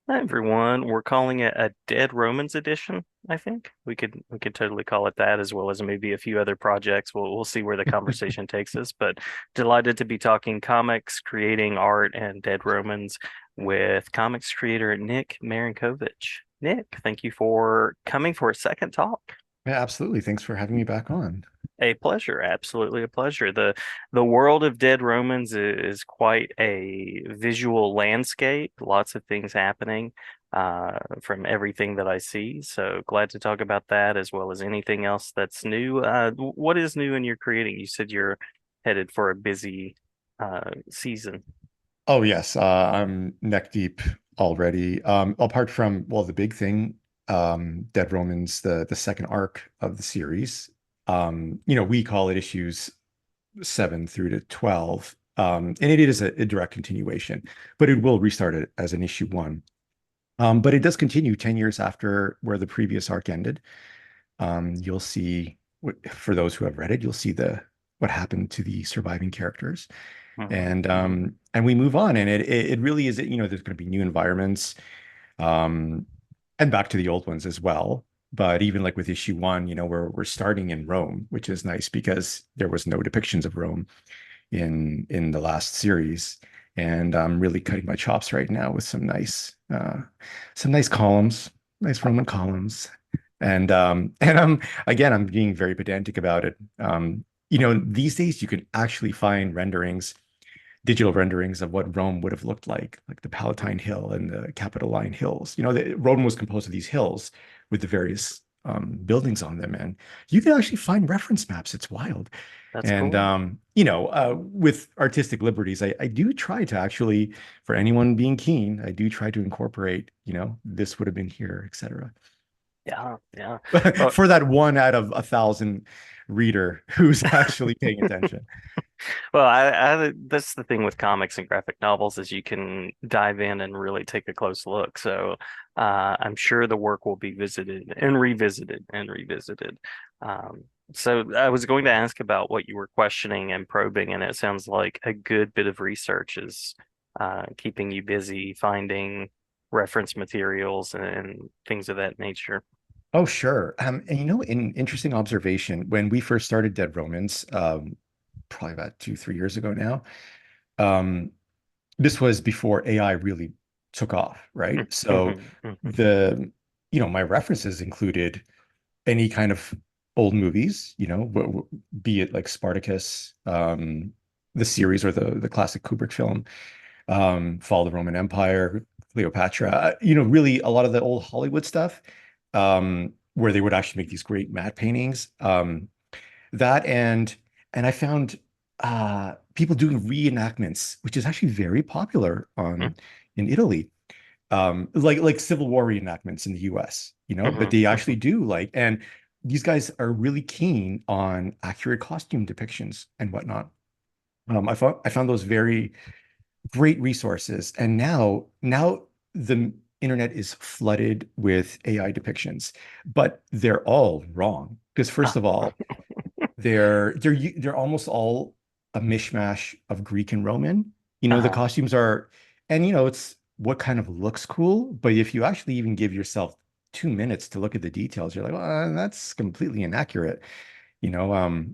Hi everyone. We're calling it a Dead Romans edition, I think. We could totally call it that, as well as maybe a few other projects. We'll see where the conversation takes us, but delighted to be talking comics, creating art, and Dead Romans with comics creator Nick Marinkovich. Nick, thank you for coming for a second talk. Yeah, absolutely. Thanks for having me back on. A pleasure, absolutely a pleasure. The world of Dead Romans is quite a visual landscape, lots of things happening from everything that I see. So glad to talk about that as well as anything else that's new. What is new in your creating? You said you're headed for a busy season. Oh yes, I'm neck deep already. Apart from, well, the big thing, Dead Romans, the second arc of the series. We call it issues 7 through to 12. And it is a direct continuation, but it will restart it as an issue one. But it does continue 10 years after where the previous arc ended. You'll see for those who have read it, you'll see the what happened to the surviving characters. Mhm. And we move on, and it really is, there's going to be new environments, um and back to the old ones as well. But even like with issue one, we're starting in Rome, which is nice because there was no depictions of Rome in the last series. And I'm really cutting my chops right now with some nice columns, nice Roman columns. And I'm being very pedantic about it. These days you can actually find digital renderings of what Rome would have looked like the Palatine Hill and the Capitoline Hills. Rome was composed of these hills with the various buildings on them, and you can actually find reference maps. It's wild. That's And cool. with artistic liberties, I do try to actually, for anyone being keen, I do try to incorporate, this would have been here, etc. Yeah, yeah. Well, For that one out of 1,000 reader who's actually paying attention. Well, I that's the thing with comics and graphic novels is you can dive in and really take a close look. So I'm sure the work will be visited and revisited and revisited. Um, so I was going to ask about what you were questioning and probing, and it sounds like a good bit of research is keeping you busy finding reference materials and things of that nature. Oh, sure. And an interesting observation, when we first started Dead Romans, probably about 2, 3 years ago now, um, this was before AI really took off, right? So Mhm, mhm, the, my references included any kind of old movies, be it like Spartacus, the series or the classic Kubrick film, Fall of the Roman Empire, Cleopatra, really a lot of the old Hollywood stuff, where they would actually make these great matte paintings. That and I found people doing reenactments, which is actually very popular mhm, on in Italy, like Civil War reenactments in the US, but mhm, they actually mhm. do and these guys are really keen on accurate costume depictions and whatnot. I found those very great resources. And now the internet is flooded with AI depictions, but they're all wrong. Because first Ah, of all, they're almost all a mishmash of Greek and Roman. The uh-huh. costumes are, and it's what kind of looks cool, but if you actually even give yourself 2 minutes to look at the details, you're like, well, that's completely inaccurate.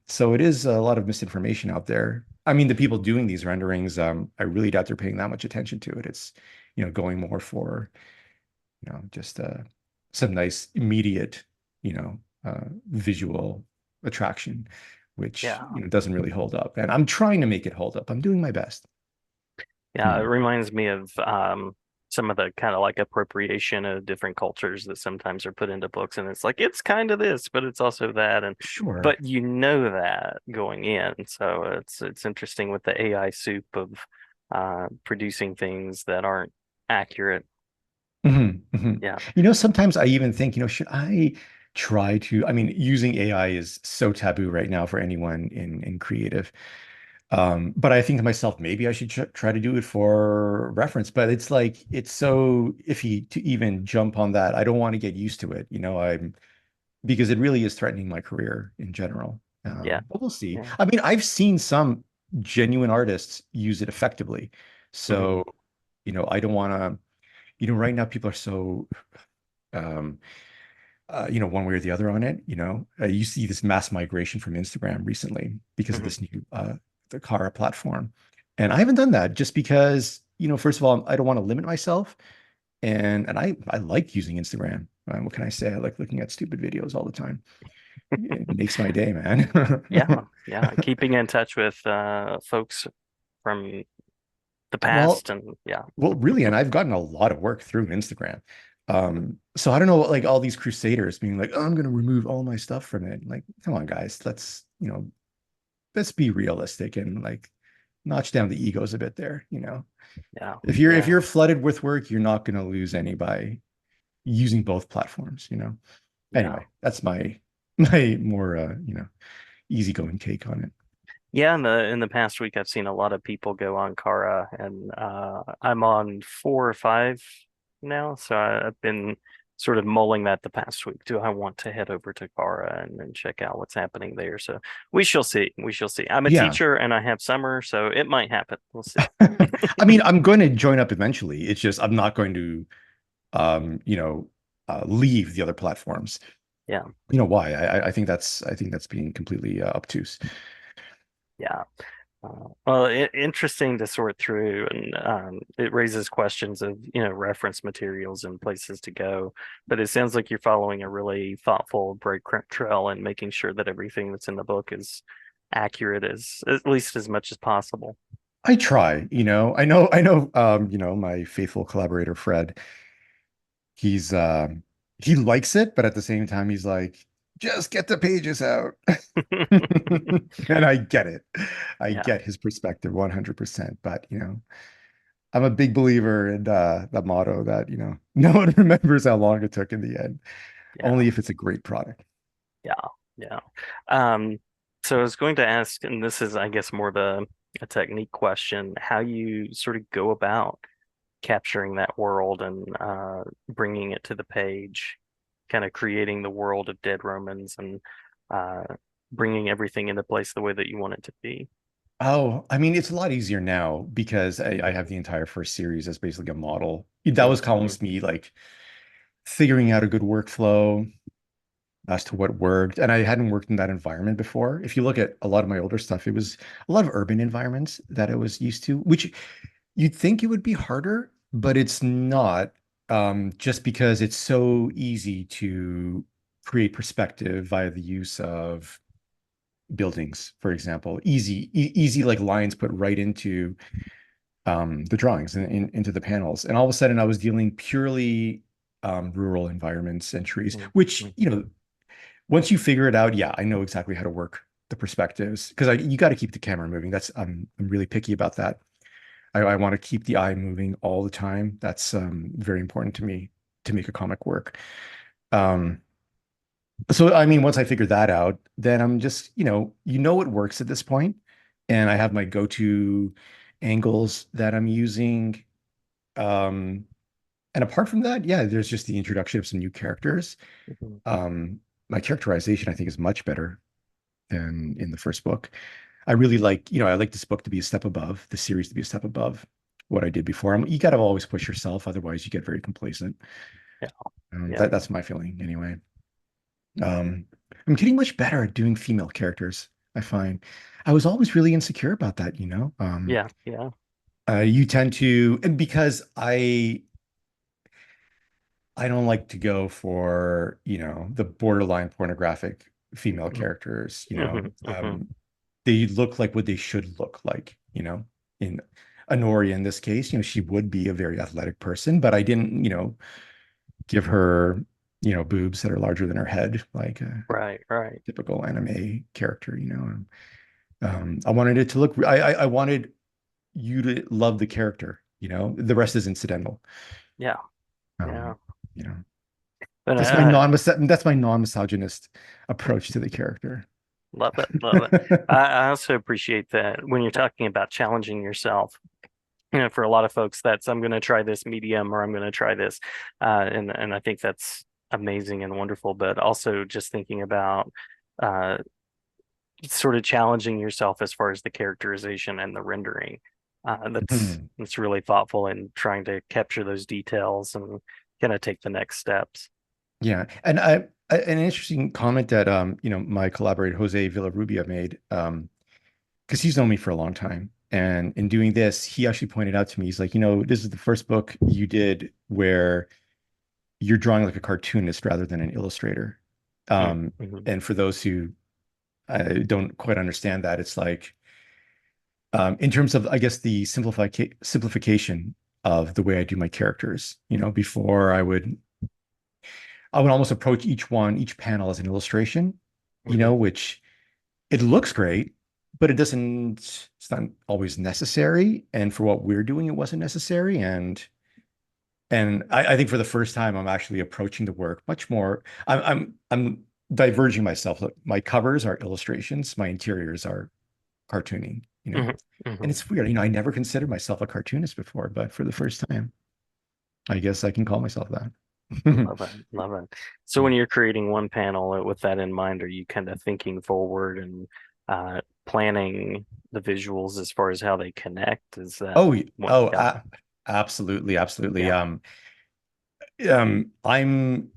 So it is a lot of misinformation out there. I mean, the people doing these renderings, I really doubt they're paying that much attention to it. It's, going more for, just some nice immediate, visual attraction, which, Yeah. doesn't really hold up. And I'm trying to make it hold up. I'm doing my best. Yeah, it Hmm. reminds me of some of the kind of like appropriation of different cultures that sometimes are put into books, and it's like it's kind of this, but it's also that, and Sure. but you know that going in, so it's interesting with the AI soup of producing things that aren't accurate. Mhm, mhm. Yeah. Sometimes I even think, should I try to, I mean, using AI is so taboo right now for anyone in creative. But I think to myself, maybe I should try to do it for reference, but it's like, it's so iffy to even jump on that. I don't want to get used to it, because it really is threatening my career in general. Yeah. But we'll see. Yeah. I mean, I've seen some genuine artists use it effectively. Hmm. So, I don't want to. right now people are so um one way or the other on it. You see this mass migration from Instagram recently because of Mhm. this new the Kara platform. And I haven't done that just because, first of all, I don't want to limit myself. And I like using Instagram. What can I say? I like looking at stupid videos all the time. It makes my day, Yeah, man. yeah. Keeping in touch with folks from the Well, past, and yeah. really, and I've gotten a lot of work through Instagram. So I don't know, like all these crusaders being like, oh, I'm going to remove all my stuff from it. Like, come on, guys, let's be realistic and like notch down the egos a bit there. Yeah, If you're yeah, flooded with work, you're not going to lose any by using both platforms. yeah. Anyway, that's my more easygoing take on it. Yeah, in the past week, I've seen a lot of people go on Kara, and I'm on 4 or 5 now. So I've been sort of mulling that the past week. Do I want to head over to Kara and check out what's happening there? So we shall see. We shall see. I'm a Yeah. teacher and I have summer, so it might happen. We'll see. I mean, I'm going to join up eventually. It's just I'm not going to leave the other platforms. Yeah, You know why? I think that's being completely obtuse. yeah. Well, interesting to sort through, and it raises questions of, reference materials and places to go. But it sounds like you're following a really thoughtful breadcrumb trail and making sure that everything that's in the book is accurate as at least as much as possible. I try. I know, my faithful collaborator Fred, he's he likes it, but at the same time he's like, just get the pages out. And I get it. I Yeah, get his perspective 100%. But I'm a big believer in the motto that, no one remembers how long it took in the end, yeah, only if it's a great product. yeah, yeah. Um, so I was going to ask, and this is, I guess, more of a technique question, how you sort of go about capturing that world and bringing it to the page, kind of creating the world of Dead Romans and uh, bringing everything into place the way that you want it to be. Oh, I mean, it's a lot easier now because I have the entire first series as basically a model. That was Mm-hmm. columns me like figuring out a good workflow as to what worked. And I hadn't worked in that environment before. If you look at a lot of my older stuff, it was a lot of urban environments that I was used to, which you'd think it would be harder, but it's not, just because it's so easy to create perspective via the use of buildings, for example. Easy like lines put right into the drawings and into the panels. And all of a sudden, I was dealing purely rural environments and trees, which, Mm-hmm. once you figure it out, yeah, I know exactly how to work the perspectives because you got to keep the camera moving. I'm really picky about that. I want to keep the eye moving all the time. That's very important to me to make a comic work. Um, so I mean, once I figure that out, then I'm just, it works at this point, and I have my go-to angles that I'm using. Um, and apart from that, yeah, there's just the introduction of some new characters. Mm-hmm. My characterization, I think, is much better than in the first book. I like this book to be a step above, the series to be a step above what I did before. You got to always push yourself, otherwise you get very complacent. Yeah, yeah, That's my feeling anyway. Um, I'm getting much better at doing female characters, I find. I was always really insecure about that. yeah, yeah. You tend to, and because I don't like to go for, the borderline pornographic female characters. Mm-hmm. Mm-hmm. They look like what they should look like. In Honoria in this case, she would be a very athletic person, but I didn't, give her, boobs that are larger than her head, like a Right, right. typical anime character. I wanted it to look, I wanted you to love the character. The rest is incidental. Yeah, yeah. Um, you know, But that's my non-misogynist approach to the character. love it, love it. I also appreciate that when you're talking about challenging yourself. For a lot of folks, that's I'm going to try this medium or I'm going to try this, and I think that's amazing and wonderful. But also just thinking about uh, sort of challenging yourself as far as the characterization and the rendering. Mhm. That's really thoughtful in trying to capture those details and kind of take the next steps. Yeah, and an interesting comment that my collaborator Jose Villarrubia made, because he's known me for a long time, and in doing this, he actually pointed out to me, he's like, this is the first book you did where you're drawing like a cartoonist rather than an illustrator. Um, Mm-hmm. and for those who don't quite understand that, it's like in terms of, I guess, the simplification of the way I do my characters. Before I would almost approach each panel as an illustration, Hmm. which it looks great, but it's not always necessary. And for what we're doing, it wasn't necessary. And I think for the first time, I'm actually approaching the work much more. I'm diverging myself. Look, my covers are illustrations, my interiors are cartooning, Hmm. Hmm. and it's weird. I never considered myself a cartoonist before, but for the first time, I guess I can call myself that. Love it. Love it. So when you're creating one panel with that in mind, are you kind of thinking forward and planning the visuals as far as how they connect? Is that Oh, what? oh, Yeah. absolutely, absolutely. Yeah. I'm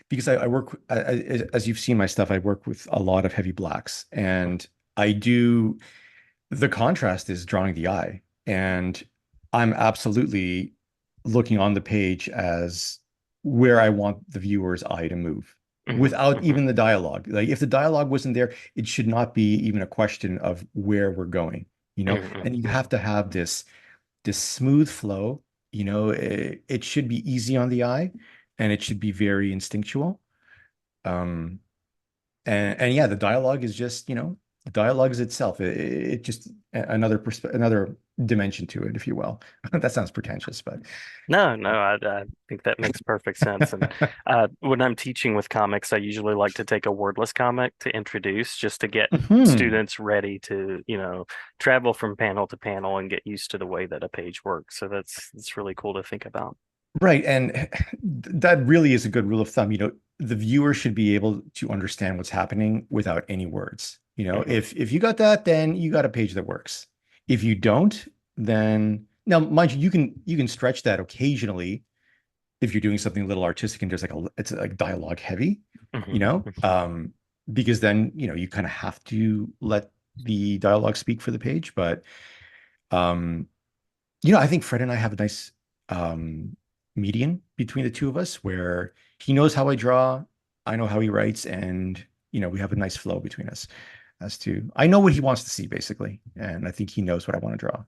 because I work as you've seen my stuff, I work with a lot of heavy blacks, and I do the contrast is drawing the eye, and I'm absolutely looking on the page as where I want the viewer's eye to move Hmm. without Hmm. even the dialogue. Like if the dialogue wasn't there, it should not be even a question of where we're going, Hmm. and you have Hmm. to have this smooth flow. It should be easy on the eye, and it should be very instinctual. Um, and yeah, the dialogue is just, dialogue is itself. It just another dimension to it, if you will. That sounds pretentious, but No, no, I think that makes perfect sense. And when I'm teaching with comics, I usually like to take a wordless comic to introduce just to get Mhm. students ready to, travel from panel to panel and get used to the way that a page works. So that's really cool to think about. Right. And that really is a good rule of thumb. The viewer should be able to understand what's happening without any words. Hmm. If you got that, then you got a page that works. If you don't, then now mind you, you can stretch that occasionally if you're doing something a little artistic and there's it's like dialogue heavy, you Hmm. know, um, because then, you kind of have to let the dialogue speak for the page. But um, I think Fred and I have a nice um, median between the two of us where he knows how I draw, I know how he writes, and we have a nice flow between us as to I know what he wants to see basically, and I think he knows what I want to draw.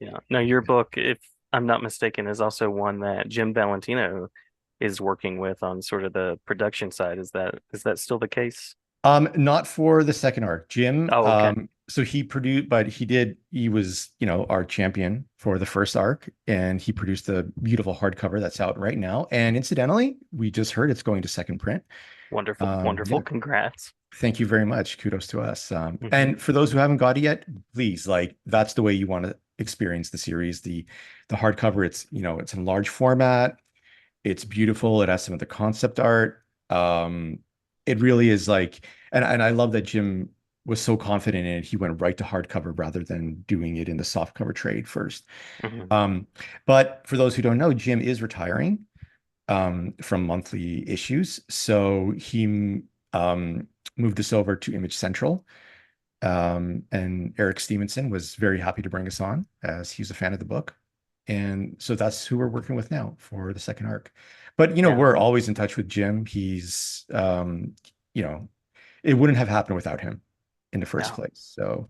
Yeah. Now, your book, if I'm not mistaken, is also one that Jim Valentino is working with on sort of the production side. Is that still the case? Not for the second arc. Jim, Oh, okay. so he produced, but he was, our champion for the first arc, and he produced a beautiful hardcover that's out right now. And incidentally, we just heard it's going to second print. Wonderful, wonderful. Yeah, Congrats. thank you very much. Kudos to us. Hmm. And for those who haven't got it yet, please, like that's the way you want to experience the series. The hardcover, it's in large format. It's beautiful. It has some of the concept art. It really is like, and I love that Jim was so confident in it. He went right to hardcover rather than doing it in the softcover trade first. Hmm. Um, but for those who don't know, Jim is retiring from monthly issues, so he moved us over to Image Central. And Eric Stevenson was very happy to bring us on as he's a fan of the book. And so that's who we're working with now for the second arc. But Yeah, we're always in touch with Jim. He's you know, it wouldn't have happened without him in the first yeah, place. So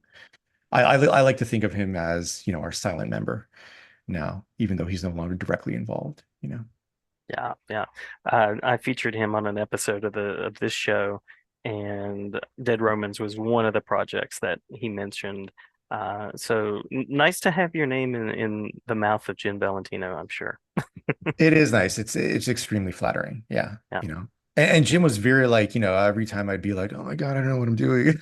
I like to think of him as, our silent member now, even though he's no longer directly involved. yeah, yeah. I featured him on an episode of this show, and Dead Romans was one of the projects that he mentioned. So nice to have your name in the mouth of Jim Valentino, I'm sure. It is nice. It's extremly flattering. Yeah, Yeah, And Jim was very like, every time I'd be like, "Oh my God, I don't know what I'm doing."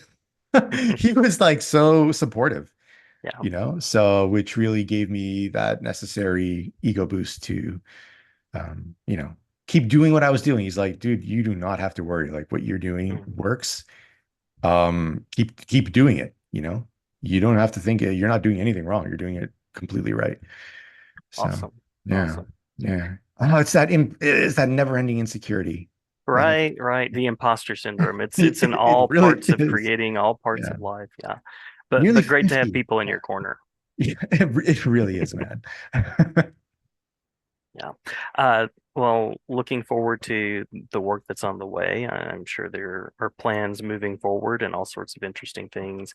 He was like so supportive, yeah. so which really gave me that necessary ego boost to keep doing what I was doing. He's like, "Dude, you do not have to worry. Like what you're doing Mhm. works. Keep doing it." you don't have to think it. You're not doing anything wrong. You're doing it completely right. So Awesome. yeah, Awesome. yeah. Oh, it's that never-ending insecurity that I Right, right. The imposter syndrome. It's in it all really parts of is. creating, all parts Yeah. of life. Yeah. Nearly But great to have 50. people in Yeah. your corner. Yeah, it really is, man. Yeah. Uh, well, looking forward to the work that's on the way. I'm sure there are plans moving forward and all sorts of interesting things.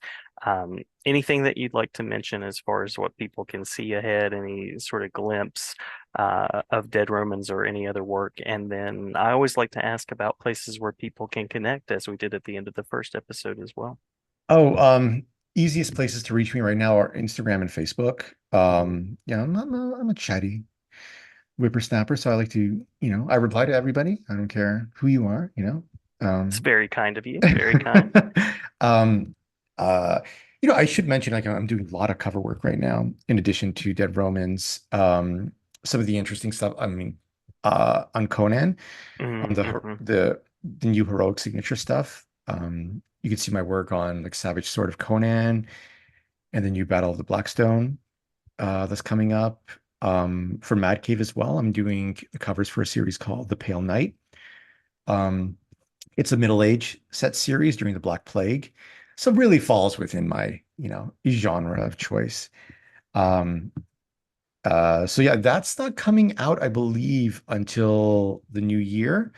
Anything that you'd like to mention as far as what people can see ahead, any sort of glimpse of Dead Romans or any other work? And then I always like to ask about places where people can connect, as we did at the end of the first episode as well. Oh, easiest places to reach me right now are Instagram and Facebook. Mhm. Yeah, I'm a chatty whippersnapper, so I like to, I reply to everybody. I don't care who you are, It's Um, very kind of you, very kind. um, uh, I should mention like I'm doing a lot of cover work right now, in addition to Dead Romans. Some of the interesting stuff. I mean, on Conan, on Hmm, hmm. the new heroic signature stuff. You can see my work on like Savage Sword of Conan and the new Battle of the Blackstone that's coming up. For Mad Cave as well, I'm doing covers for a series called The Pale Knight. Um, it's a middle age set series during the Black Plague, so it really falls within my, genre of choice. Um, so yeah, that's not coming out, I believe, until the new year,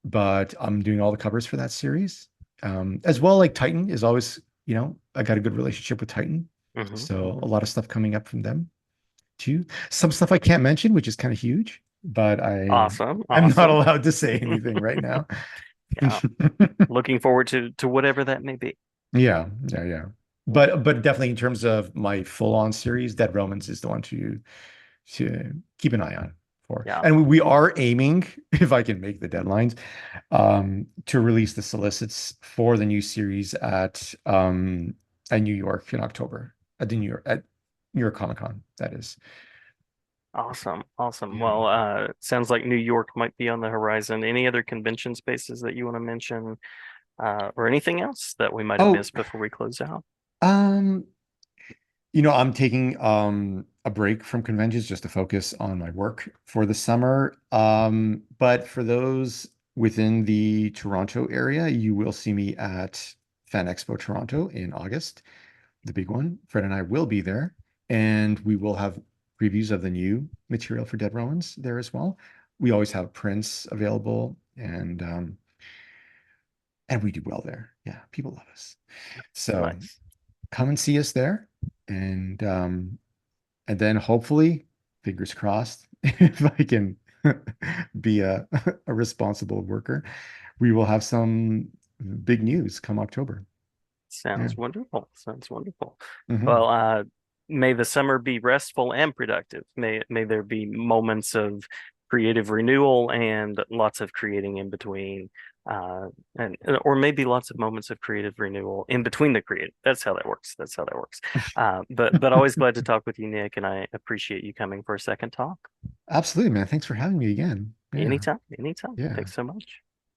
but I'm doing all the covers for that series. As well, like Titan is always, I got a good relationship with Titan. Hmm, So hmm. a lot of stuff coming up from them too. Some stuff I can't mention, which is kind of huge, but Awesome, I'm not awesome. allowed to say anything right now. Yeah. Looking forward to whatever that may be. Yeah, yeah, yeah. But definitely in terms of my full-on series, Dead Romans is the one to keep an eye on for. Yeah. And we are aiming, if I can make the deadlines, to release the solicits for the new series at New York in October at New York Comic Con, that is. Awesome. Awesome. Yeah. Well, sounds like New York might be on the horizon. Any other convention spaces that you want to mention, or anything else that we might have Oh, missed before we close out? um, I'm taking a break from conventions just to focus on my work for the summer. But for those within the Toronto area, you will see me at Fan Expo Toronto in August, the big one. Fred and I will be there, and we will have previews of the new material for Dead Romans there as well. We always have prints available, and we do well there. Yeah, people love us. So Nice. come and see us there, and and then hopefully, fingers crossed, if I can be a responsible worker, we will have some big news come October. Yeah. Sounds wonderful. Sounds wonderful. Hmm. Well, may the summer be restful and productive. May there be moments of creative renewal and lots of creating in between. And or maybe lots of moments of creative renewal in between the creative. That's how that works. That's how that works. But always glad to talk with you, Nick, and I appreciate you coming for a second talk. Absolutely, man. Thanks for having me again. Yeah. Anytime, anytime. Yeah. Thanks so much.